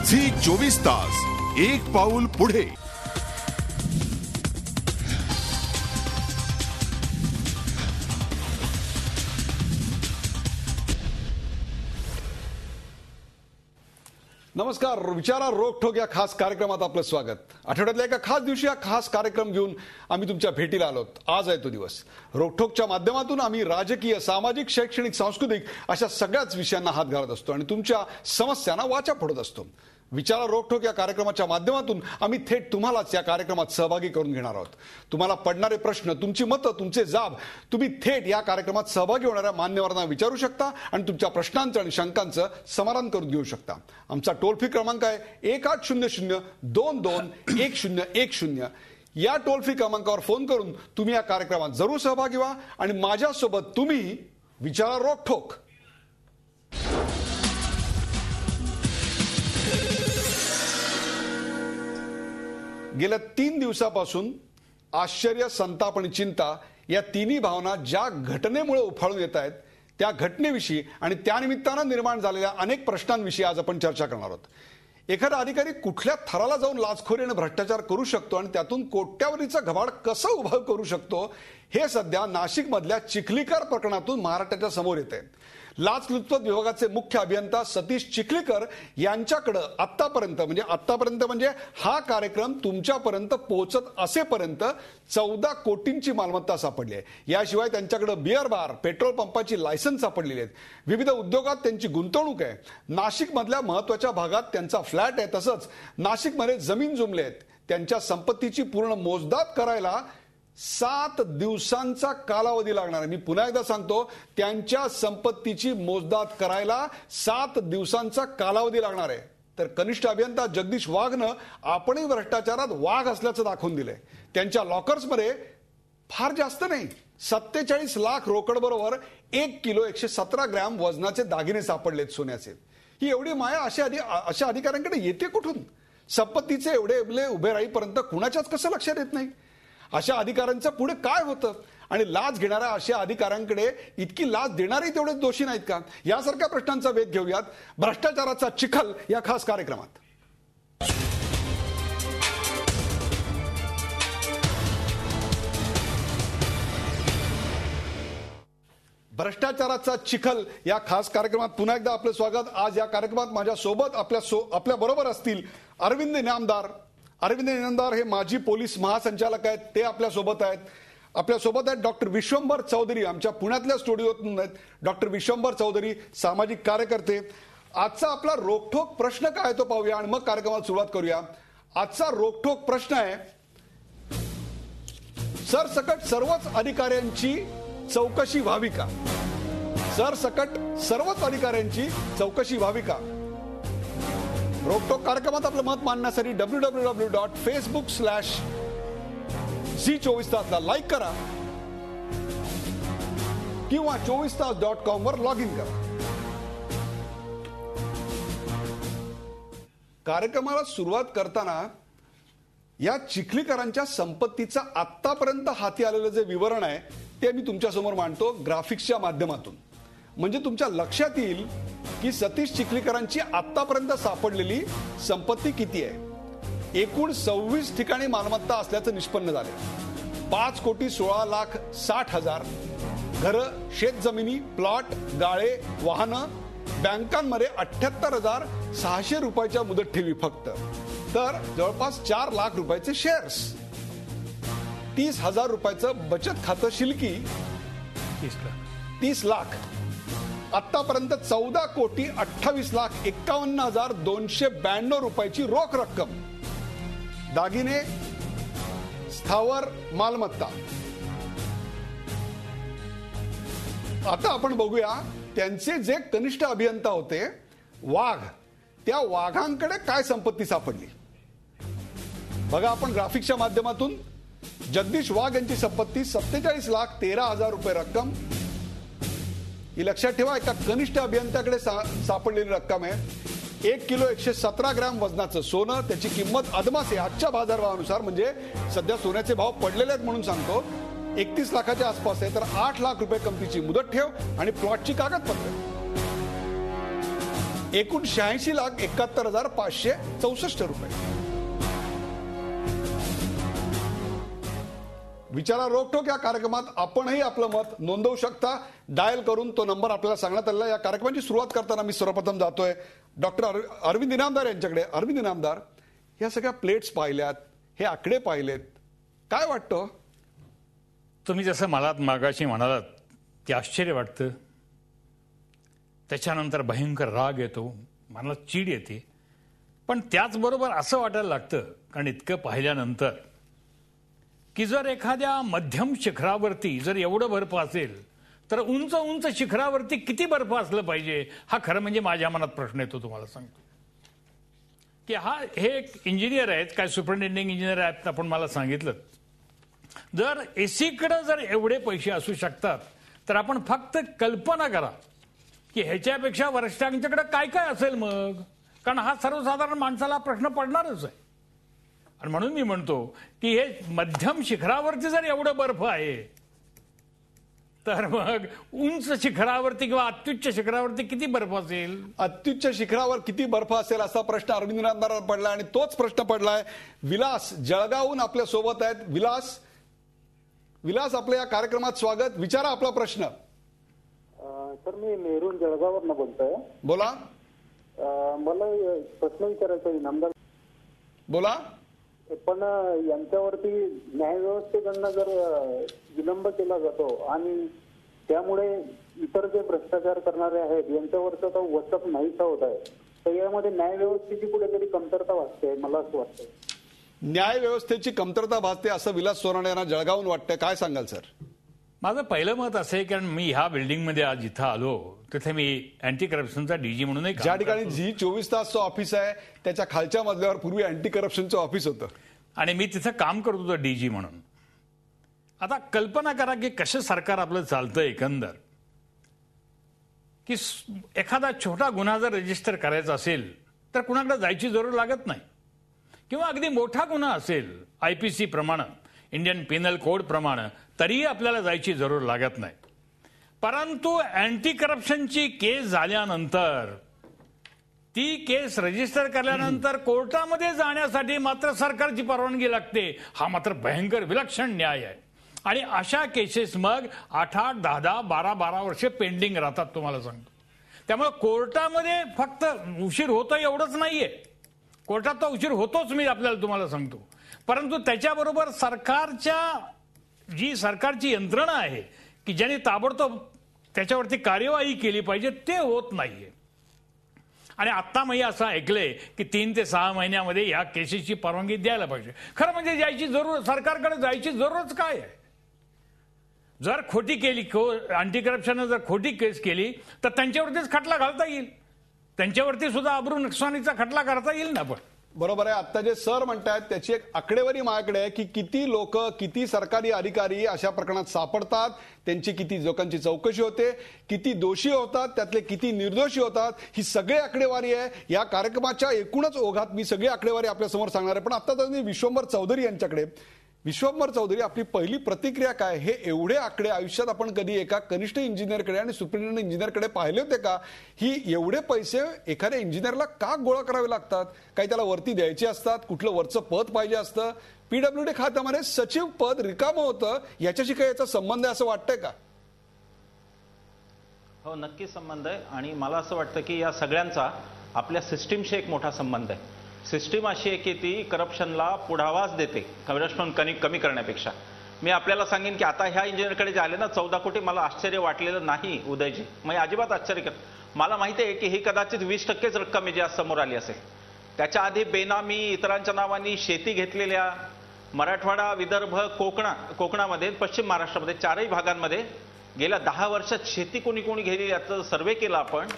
Zee 24 तास एक पाऊल पुढे. नमस्कार. विचारा रोखोक या खास कार्यक्रमात आपलं स्वागत. आठवड्यातल्या एका खास दिवशी हा खास कार्यक्रम घेऊन आम्ही तुमच्या भेटीला आलोत. आज आहे तो दिवस. रोखोकच्या माध्यमातून आम्ही राजकीय, सामाजिक, शैक्षणिक, सांस्कृतिक अशा सगळ्याच विषयांना हात घालत असतो आणि तुमच्या समस्यांना वाचा फोडत असतो. विचारा रोखोक या कार्यक्रमाच्या माध्यमातून आम्ही थेट तुम्हालाच या कार्यक्रमात सहभागी करून घेणार आहोत. तुम्हाला पडणारे प्रश्न, तुमची मतं, तुमचे जाब तुम्ही थेट या कार्यक्रमात सहभागी होणाऱ्या मान्यवरांना विचारू शकता आणि तुमच्या प्रश्नांचं आणि शंकांचं समाधान करून घेऊ शकता. आमचा टोल फ्री क्रमांक आहे 1800-22-1010. या टोल फ्री क्रमांकावर फोन करून तुम्ही या कार्यक्रमात जरूर सहभागी व्हा आणि माझ्यासोबत तुम्ही विचारा रोखोक. गेल्या 3 दिवसापासून आश्चर्य, संताप आणि चिंता या तिन्ही भावना ज्या घटनेमुळे उफाळून येत आहेत त्या घटनेविषयी आणि त्यानिमित्तानं निर्माण झालेल्या अनेक प्रश्नांविषयी आज आपण चर्चा करणार आहोत. एखादा अधिकारी कुठल्या थराला जाऊन लाचखोरी आणि भ्रष्टाचार करू शकतो आणि त्यातून कोट्यावधीचं घबाड कसं उभं करू शकतो हे सध्या नाशिकमधल्या चिखलीकर प्रकरणातून महाराष्ट्राच्या समोर येत आहे. लाचलुचपत विभागाचे मुख्य अभियंता सतीश चिखलीकर यांच्याकडे आतापर्यंत म्हणजे हा कार्यक्रम तुमच्यापर्यंत पोहोचत असेपर्यंत 14 कोटींची मालमत्ता सापडली आहे. याशिवाय त्यांच्याकडे बिअर बार, पेट्रोल पंपाची लायसन्स सापडलेली आहेत. विविध उद्योगात त्यांची गुंतवणूक आहे. नाशिकमधल्या महत्वाच्या भागात त्यांचा फ्लॅट आहे. तसंच नाशिकमध्ये जमीन जुमले आहेत. त्यांच्या संपत्तीची पूर्ण मोजदाद करायला 7 दिवसांचा कालावधी लागणार आहे. मी पुन्हा एकदा सांगतो, त्यांच्या संपत्तीची मोजदाद करायला 7 दिवसांचा कालावधी लागणार आहे. तर कनिष्ठ अभियंता जगदीश वाघनं आपणही भ्रष्टाचारात वाघ असल्याचं दाखवून दिलंय. त्यांच्या लॉकर्समध्ये फार जास्त नाही, 47 लाख रोकड बरोबर 1 किलो 117 ग्रॅम वजनाचे दागिने सापडलेत सोन्याचे. ही एवढी माया अशा अधिकाऱ्यांकडे येते कुठून? संपत्तीचे एवढे उभे राहीपर्यंत कुणाच्याच कसं लक्षात येत नाही? अशा अधिकाऱ्यांचं पुढे काय होतं? आणि लाच घेणाऱ्या अशा अधिकाऱ्यांकडे इतकी लाच देणारे तेवढे दोषी नाहीत का? यासारख्या प्रश्नांचा वेध घेऊयात भ्रष्टाचाराचा चिखल या खास कार्यक्रमात. भ्रष्टाचाराचा चिखल या खास कार्यक्रमात पुन्हा एकदा आपलं स्वागत. आज या कार्यक्रमात माझ्यासोबत आपल्या बरोबर असतील अरविंद इनामदार. अरविंद इनामदार हे माजी पोलीस महासंचालक आहेत. ते आपल्यासोबत आहेत. आपल्यासोबत आहेत डॉक्टर विश्वंभर चौधरी, आमच्या पुण्यातल्या स्टुडिओतून आहेत. डॉक्टर विश्वंभर चौधरी सामाजिक कार्यकर्ते. आजचा आपला रोखोक प्रश्न काय तो पाहूया आणि मग कार्यक्रमात सुरुवात करूया. आजचा रोखोक प्रश्न आहे, सरसकट सर्वच अधिकाऱ्यांची चौकशी व्हावी का? सरसकट सर्वच अधिकाऱ्यांची चौकशी व्हावी का? रोखोक कार्यक्रमात आपलं मत मांडण्यासाठी www.facebook/Zee24 लाईक करा किंवा 24tas.com वर लॉग इन करा. कार्यक्रमाला सुरुवात करताना या चिखलीकरांच्या संपत्तीचं आतापर्यंत हाती आलेलं जे विवरण आहे ते मी तुमच्या समोर मांडतो ग्राफिक्सच्या माध्यमातून. म्हणजे तुमच्या लक्षात येईल की सतीश चिखलीकरांची आतापर्यंत सापडलेली संपत्ती किती आहे. एकूण 26 ठिकाणी मालमत्ता असल्याचं निष्पन्न झाले. 5,16,60,000 घरं, शेतजमिनी, प्लॉट, गाळे, वाहनं, बँकांमध्ये 78,600 रुपयाच्या मुदत ठेवी फक्त, तर जवळपास 4 लाख रुपयाचे शेअर्स, 30,000 रुपयाचं बचत खातं शिल्की, 30 लाख, आतापर्यंत 14,28,51,292 रुपयाची रोख रक्कम, दागिने, स्थावर मालमत्ता. आता आपण बघूया त्यांचे जे कनिष्ठ अभियंता होते वाघ, त्या वाघांकडे काय संपत्ती सापडली. बघा आपण ग्राफिक्सच्या माध्यमातून. जगदीश वाघ यांची संपत्ती 47,13,000 रुपये रक्कम. ही लक्षात ठेवा, एका कनिष्ठ अभियंत्याकडे सापडलेली रक्कम आहे. 1 किलो 117 ग्रॅम वजनाचं सोनं, त्याची किंमत अदमास आहे आजच्या बाजारभावानुसार, म्हणजे सध्या सोन्याचे भाव पडलेले आहेत म्हणून सांगतो, 31 लाखाच्या आसपास आहे. तर 8 लाख रुपये किमतीची मुदत ठेव आणि प्लॉटची कागदपत्र. एकूण 86,71,564 रुपये. विचारा रोकटोक या कार्यक्रमात आपणही आपलं मत नोंदवू शकता. डायल करून तो नंबर आपल्याला सांगण्यात आलेला. या कार्यक्रमाची सुरुवात करताना मी सर्वप्रथम जातोय डॉक्टर अरविंद इनामदार यांच्याकडे. अरविंद इनामदार, या सगळ्या प्लेट्स पाहिल्यात, हे आकडे पाहिलेत, काय वाटतं? तुम्ही जसं मला मागाशी म्हणालात ते आश्चर्य वाटतं, त्याच्यानंतर भयंकर राग येतो, मला चीड येते, पण त्याचबरोबर असं वाटायला लागतं कारण इतकं पाहिल्यानंतर की जर एखाद्या मध्यम शिखरावरती जर एवढं बर्फ असेल तर उंच उंच शिखरावरती किती बर्फ असलं पाहिजे, हा खरं म्हणजे माझ्या मनात प्रश्न येतो. तुम्हाला सांगतो की हे एक इंजिनियर आहेत, काय सुपरिटेंडिंग इंजिनियर आहेत, आपण मला सांगितलं जर एसीकडे जर एवढे पैसे असू शकतात तर आपण फक्त कल्पना करा की ह्याच्यापेक्षा वरिष्ठांच्याकडे काय काय असेल मग, कारण हा सर्वसाधारण माणसाला प्रश्न पडणारच आहे. आणि म्हणून मी म्हणतो की हे मध्यम शिखरावरती जर एवढं बर्फ आहे तर मग उंच शिखरावरती किंवा अत्युच्च शिखरावरती किती बर्फ असेल? अत्युच्च शिखरावर किती बर्फ असेल असा प्रश्न अरविंद इनामदारांना पडला आणि तोच प्रश्न पडलाय विलास जळगावहून आपल्या सोबत आहेत. विलास आपल्या या कार्यक्रमात स्वागत. विचारा आपला प्रश्न. सर, मी नेरून जळगाववरनं बोलतोय. बोला. मला प्रश्न विचारायचा इनामदार. बोला. पण यांच्यावरती न्यायव्यवस्थेकडनं जर विलंब केला जातो आणि त्यामुळे इतर जे भ्रष्टाचार करणारे आहेत यांच्यावरचं तो वचक नाहीसा होत आहे, तर यामध्ये न्यायव्यवस्थेची कुठेतरी कमतरता भासते, मला असं वाटतं. न्याय व्यवस्थेची कमतरता भासते असं विलास सोनाणे यांना जळगावून वाटतंय, काय सांगाल सर? माझं पहिलं मत असं आहे, कारण मी ह्या बिल्डिंगमध्ये आज इथं आलो तिथे मी अँटी करप्शनचा डीजी म्हणून एक ज्या ठिकाणी जी 24 तासचं ऑफिस आहे त्याच्या खालच्या मजल्यावर पूर्वी अँटी करप्शनचं ऑफिस होतं आणि मी तिथं काम करत होतो डीजी म्हणून. आता कल्पना करा की कसं सरकार आपलं चालतं एकंदर, की एखादा छोटा गुन्हा जर रजिस्टर करायचा असेल तर कुणाकडे जायची जरूर लागत नाही, किंवा अगदी मोठा गुन्हा असेल IPC प्रमाणे, इंडियन पिनल कोड प्रमाणे, तरीही आपल्याला जायची जरूर लागत नाही. परंतु अँटी करप्शनची केस झाल्यानंतर ती केस रजिस्टर केल्यानंतर कोर्टामध्ये जाण्यासाठी मात्र सरकारची परवानगी लागते. हा मात्र भयंकर विलक्षण न्याय आहे. आणि अशा केसेस मग 8-8, 10-10, 12-12 वर्षे पेंडिंग राहतात, तुम्हाला सांगतो. त्यामुळे कोर्टामध्ये फक्त उशीर होतो एवढंच नाहीये, कोर्टात तो उशीर होतोच, मी आपल्याला तुम्हाला सांगतो. परंतु त्याच्याबरोबर सरकारची यंत्रणा आहे की ज्याने ताबडतोब त्याच्यावरती कार्यवाही केली पाहिजे, ते होत नाहीये. आणि आत्ता मी असं ऐकलंय की 3 ते 6 महिन्यामध्ये या केसेसची परवानगी द्यायला पाहिजे. खरं म्हणजे सरकारकडे जायची जरूरच काय आहे? जर खोटी केली, अँटी करप्शननं जर खोटी केस केली तर त्यांच्यावरतीच खटला घालता येईल, त्यांच्यावरती सुद्धा अब्रू नुकसानीचा खटला करता येईल ना. पण बरोबर आहे. आता जे सर म्हणतायत त्याची एक आकडेवारी माझ्याकडे आहे की किती लोक, किती सरकारी अधिकारी अशा प्रकरणात सापडतात, त्यांची किती लोकांची चौकशी होते, किती दोषी होतात, त्यातले किती निर्दोषी होतात, ही सगळी आकडेवारी आहे. या कार्यक्रमाच्या एकूणच ओघात मी सगळी आकडेवारी आपल्यासमोर सांगणार आहे. पण आता तर मी विश्वंभर चौधरी यांच्याकडे. विश्वंभर चौधरी, आपली पहिली प्रतिक्रिया काय? हे एवढे आकडे आयुष्यात आपण कधी एका कनिष्ठ इंजिनियरकडे आणि सुपरिटेंडेंट इंजिनियरकडे पाहिले होते का? ही एवढे पैसे एखाद्या इंजिनियरला का गोळा करावे लागतात? काही त्याला वरती द्यायचे असतात, कुठलं वरचं पद पाहिजे असतं? PWD खात्यामध्ये सचिव पद रिकामं होतं, याच्याशी काही याचा संबंध आहे असं वाटतंय का? हो, नक्की संबंध आहे. आणि मला असं वाटतं की या सगळ्यांचा आपल्या सिस्टीमशी एक मोठा संबंध आहे. सिस्टीम अशी आहे की ती करप्शनला पुढावाच देते, करप्शन कमी करण्यापेक्षा. मी आपल्याला सांगेन की आता ह्या इंजिनियरकडे जे आले ना 14 कोटी, मला आश्चर्य वाटलेलं नाही उदयजी, मी अजिबात आश्चर्य करत. मला माहिती आहे की ही कदाचित 20%च रक्कम आहे जी आज समोर आली असेल. त्याच्या आधी बेनामी इतरांच्या नावाने शेती घेतलेल्या मराठवाडा, विदर्भ, कोकणामध्ये, पश्चिम महाराष्ट्रामध्ये 4ही भागांमध्ये गेल्या 10 वर्षात शेती कोणी घेतली याचा सर्वे केला आपण,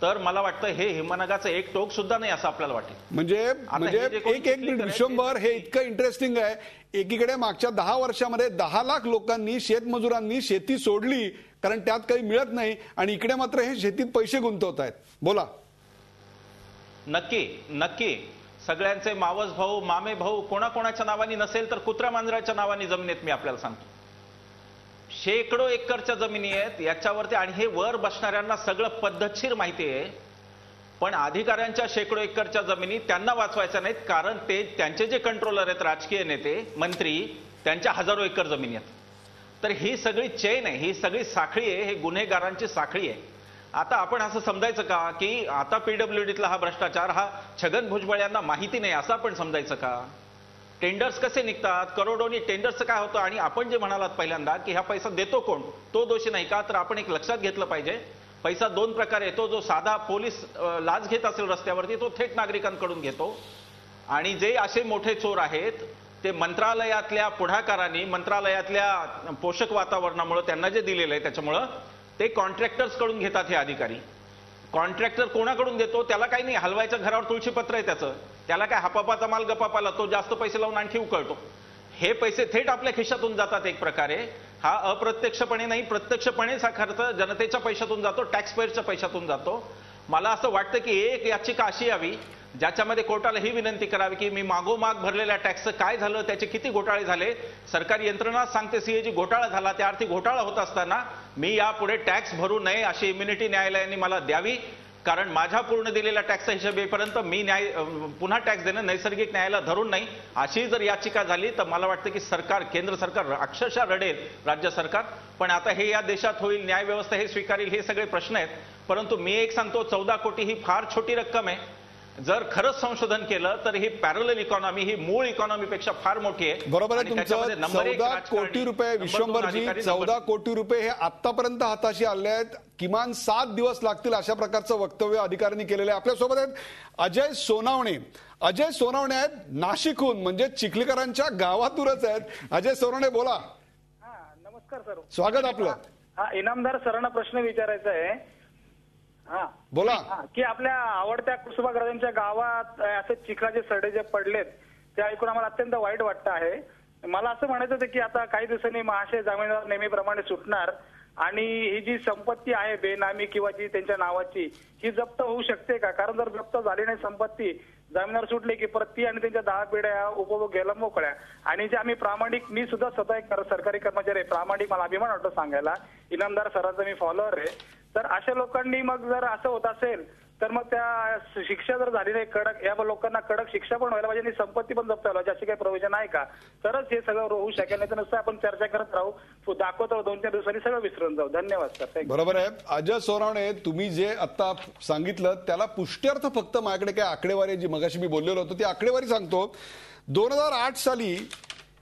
तर मला वाटतं हे हिमनगाचं एक टोक सुद्धा नाही असं आपल्याला वाटेल. म्हणजे एक मिनिट विश्वंभर, हे इतकं इंटरेस्टिंग आहे. एकीकडे मागच्या 10 वर्षामध्ये 10 लाख लोकांनी, शेतमजुरांनी शेती सोडली कारण त्यात काही मिळत नाही, आणि इकडे मात्र हे शेतीत पैसे गुंतवत आहेत. बोला. नक्की सगळ्यांचे मावस भाऊ, मामे भाऊ, कोणाकोणाच्या नावाने नसेल तर कुत्र्या मांजराच्या नावाने जमिनी आहेत. मी आपल्याला सांगतो, शेकडो एकरच्या जमिनी आहेत याच्यावरती. आणि हे वर बसणाऱ्यांना सगळं पद्धतशीर माहिती आहे पण अधिकाऱ्यांच्या शेकडो एकरच्या जमिनी त्यांना वाचवायच्या नाहीत, कारण ते त्यांचे जे कंट्रोलर आहेत, राजकीय नेते, मंत्री, त्यांच्या हजारो एकर जमिनी आहेत. तर ही सगळी चेन आहे, ही सगळी साखळी आहे, हे गुन्हेगारांची साखळी आहे. आता आपण असं समजायचं का की आता पीडब्ल्यूडीतला हा भ्रष्टाचार हा छगन भुजबळ यांना माहिती नाही असं आपण समजायचं का? टेंडर्स कसे निघतात, करोडोनी टेंडर्सचं काय होतं, आणि आपण जे म्हणालात पहिल्यांदा की हा पैसा देतो कोण, तो दोषी नाही का? तर आपण एक लक्षात घेतलं पाहिजे, पैसा दोन प्रकारे येतो. जो साधा पोलीस लाच घेत असेल रस्त्यावरती, तो थेट नागरिकांकडून घेतो. आणि जे असे मोठे चोर आहेत ते मंत्रालयातल्या पुढाकारांनी, मंत्रालयातल्या पोषक वातावरणामुळे त्यांना जे दिलेलं आहे त्याच्यामुळं ते कॉन्ट्रॅक्टर्स कडून घेतात. हे अधिकारी कॉन्ट्रॅक्टर कोणाकडून देतो? त्याला काही नाही, हलवायच्या घरावर तुळशीपत्र आहे त्याचं, त्याला काय हापापाचा माल गपापाला, तो जास्त पैसे लावून आणखी उकळतो. हे पैसे थेट आपल्या खिशातून जातात. एक प्रकारे हा अप्रत्यक्षपणे नाही, प्रत्यक्षपणेच हा खर्च जनतेच्या पैशातून जातो, टॅक्स पेयरच्या पैशातून जातो. मला असं वाटतं की एक याचिका अशी यावी ज्याच्यामध्ये कोर्टाला ही विनंती करावी की मी मागोमाग भरलेल्या टॅक्सचं काय झालं, त्याचे किती घोटाळे झाले. सरकारी यंत्रणा सांगते सीएजी घोटाळा झाला, त्या अर्थी घोटाळा होत असताना मी यापुढे टॅक्स भरू नये अशी इम्युनिटी न्यायालयाने मला द्यावी, कारण माझ्या पूर्ण दिलेल्या टॅक्सचा हिशोब येईपर्यंत मी पुन्हा टॅक्स देणं नैसर्गिक न्यायाला धरून नाही. अशी जर याचिका झाली तर मला वाटतं की सरकार, केंद्र सरकार अक्षरशः रडेल, राज्य सरकार. पण आता हे या देशात होईल, न्यायव्यवस्था हे स्वीकारेल, हे सगळे प्रश्न आहेत. परंतु मी एक सांगतो, 14 कोटी ही फार छोटी रक्कम आहे. जर खरंच संशोधन केलं तर ही पॅरलल इकॉनॉमी ही मूळ इकॉनॉमीपेक्षा फार मोठी आहे. बरोबर आहे तुमचं. 14 कोटी रुपये विश्वंभरजी, 14 कोटी रुपये हे आतापर्यंत हाताशी आले आहेत. किमान 7 दिवस लागतील अशा प्रकारचं वक्तव्य अधिकाऱ्यांनी केलेलं आहे. आपल्यासोबत आहेत अजय सोनावणे. अजय सोनावणे आहेत नाशिकहून, म्हणजे चिखलीकरांच्या गावातूनच आहेत. अजय सोनावणे बोला. नमस्कार सर, स्वागत आपलं. हा, इनामदार सरांना प्रश्न विचारायचा आहे. हा बोला. की आपल्या आवडत्या कुसुमाग्रजांच्या गावात असे चिखलाचे सडे जे पडलेत ते ऐकून आम्हाला अत्यंत वाईट वाटतं आहे. मला असं म्हणायचं होतं की आता काही दिवसांनी महाशय जामीनदार नेहमीप्रमाणे सुटणार आणि ही जी संपत्ती आहे बेनामी किंवा जी त्यांच्या नावाची, ही जप्त होऊ शकते का? कारण जर जप्त झाली नाही संपत्ती, जामीनदार सुटले की परत ती आणि त्यांच्या 10 पिढ्या उपभोग घ्यायला मोकळ्या. आणि जे आम्ही प्रामाणिक, मी सुद्धा स्वतः एक सरकारी कर्मचारी आहे, प्रामाणिक, मला अभिमान वाटतो सांगायला, इनामदार सरांचा मी फॉलोअर आहे. तर अशा लोकांनी मग जर असं होत असेल तर मग त्या शिक्षा जर झाली नाही कडक, या लोकांना कडक शिक्षा पण व्हायला पाहिजे आणि संपत्ती पण जप्त व्हायला पाहिजे, अशी काही प्रोव्हिजन आहे का? तरच हे सगळं होऊ शकेल, नाही तर नुसतं आपण चर्चा करत राहू, दाखवत राहू, 2-4 दिवसांनी सगळं विसरून जाऊ. धन्यवाद सर. बरोबर आहे अजय सोनावणे, तुम्ही जे आता सांगितलं त्याला पुष्ट्यर्थ फक्त माझ्याकडे काय आकडेवारी जी मगाशी मी बोललेलो होतो ती आकडेवारी सांगतो. 2008 साली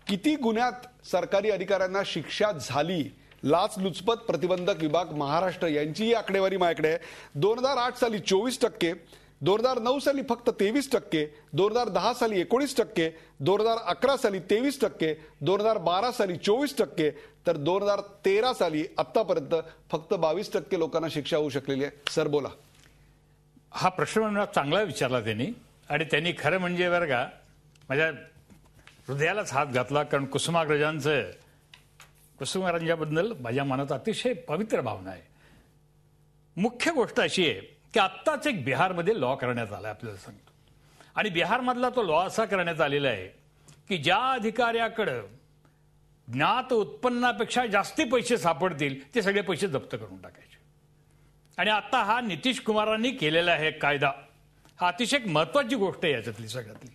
किती गुन्ह्यात सरकारी अधिकाऱ्यांना शिक्षा झाली, लाचलुचपत प्रतिबंधक विभाग महाराष्ट्र यांची ही आकडेवारी माझ्याकडे आहे. 2008 साली 24%, 2009 साली फक्त 23%, 2010 साली 19%, 2011 साली 23%, 2012 साली 24%, तर 2013 साली आतापर्यंत फक्त 22% लोकांना शिक्षा होऊ शकलेली आहे. सर बोला. हा प्रश्न मला चांगला विचारला त्यांनी, आणि त्यांनी खरं म्हणजे बरं का माझ्या हृदयालाच हात घातला, कारण कुसुमाग्रजांबद्दल माझ्या मनात अतिशय पवित्र भावना आहे. मुख्य गोष्ट अशी आहे की आत्ताच एक बिहारमध्ये लॉ करण्यात आला आपल्याला सांगतो, आणि बिहारमधला तो लॉ असा करण्यात आलेला आहे की ज्या अधिकाऱ्याकडं ज्ञात उत्पन्नापेक्षा जास्ती पैसे सापडतील ते सगळे पैसे जप्त करून टाकायचे. आणि आता हा नितीश कुमारांनी केलेला आहे कायदा, हा अतिशय महत्वाची गोष्ट आहे याच्यातली सगळ्यातली.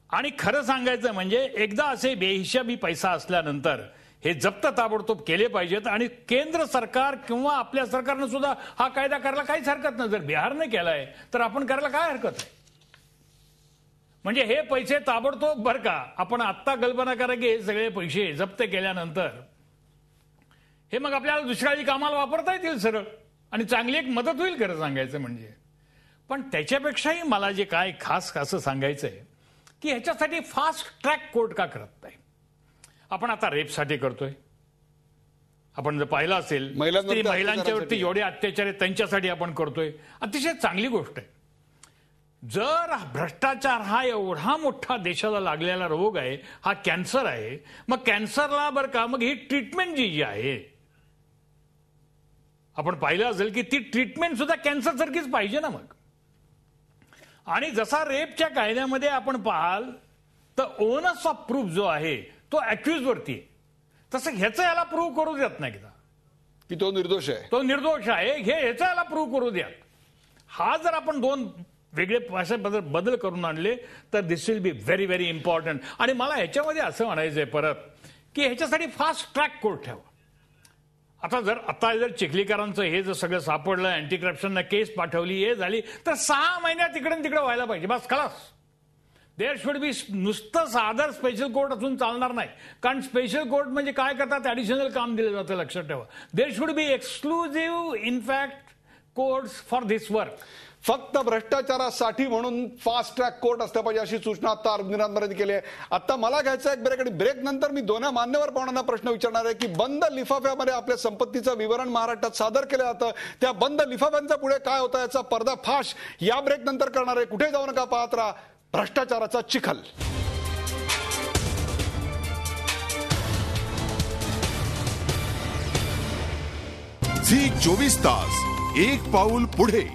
आणि खरं सांगायचं म्हणजे एकदा असे बेहिशेबी पैसा असल्यानंतर हे जप्त ताबडतोब केले पाहिजेत. आणि केंद्र सरकार किंवा आपल्या सरकारनं सुद्धा हा कायदा करायला काहीच हरकत नाही. जर बिहारने केलाय तर आपण करायला काय हरकत आहे? म्हणजे हे पैसे ताबडतोब बरं का, आपण आत्ता कल्पना करा की हे सगळे पैसे जप्त केल्यानंतर हे मग आपल्याला दुसऱ्या कामाला वापरता येतील सरळ, आणि चांगली एक मदत होईल खरं सांगायचं म्हणजे. पण त्याच्यापेक्षाही मला जे काय खास असं सांगायचं आहे की ह्याच्यासाठी फास्ट ट्रॅक कोर्ट का करत नाही? आपण आता रेपसाठी करतोय, आपण जर पाहिलं असेल महिलांच्यावरती जेवढे अत्याचार आहेत त्यांच्यासाठी आपण करतोय, अतिशय चांगली गोष्ट आहे. जर भ्रष्टाचार हा एवढा मोठा देशाला लागलेला रोग आहे, हा कॅन्सर आहे, मग कॅन्सरला बरं का मग ही ट्रीटमेंट जी आहे आपण पाहिलं असेल की ती ट्रीटमेंट सुद्धा कॅन्सर सारखीच पाहिजे ना मग. आणि जसा रेपच्या कायद्यामध्ये आपण पाहाल तर ओनस ऑफ प्रूफ जो आहे तो अॅक्युज वरती आहे, तसं ह्याचं याला प्रूव्ह करू देत नाही की तो निर्दोष आहे, हे ह्याचं याला प्रूव्ह करू द्या. हा जर आपण दोन वेगळे भाषा बदल करून आणले तर this will be very very important. आणि मला ह्याच्यामध्ये असं म्हणायचंय परत की ह्याच्यासाठी फास्ट ट्रॅक कोर्ट ठेवा. आता जर चिखलीकरांचं हे जर सगळं सापडलं, अँटी करप्शननं केस पाठवली, हे झाली, तर 6 महिन्यात इकडे तिकडे व्हायला पाहिजे. बस खलास. There should be. नुसतं साधर स्पेशल कोर्ट असून चालणार नाही. कारण स्पेशल कोर्ट म्हणजे काय करतात, ऍडिशनल काम दिलं जातं, लक्षात ठेवा. There should be exclusive in fact courts for this work. फक्त भ्रष्टाचारासाठी म्हणून फास्ट ट्रॅक कोर्ट असलं पाहिजे अशी सूचना आता अरविंदांनी केली आहे. आता मला घ्यायचा एक ब्रेक आणि ब्रेक नंतर मी दोन्ही मान्यवर पाहुण्यांना प्रश्न विचारणार आहे की बंद लिफाफ्यामध्ये आपल्या संपत्तीचं विवरण महाराष्ट्रात सादर केलं जातं, त्या बंद लिफाफ्यांचा पुढे काय होतं याचा पर्दाफाश या ब्रेक नंतर करणार आहे. कुठे जाऊ नका, पाहत राहा भ्रष्टाचाराचा चिखल. झी 24 तास एक पाऊल पुढे.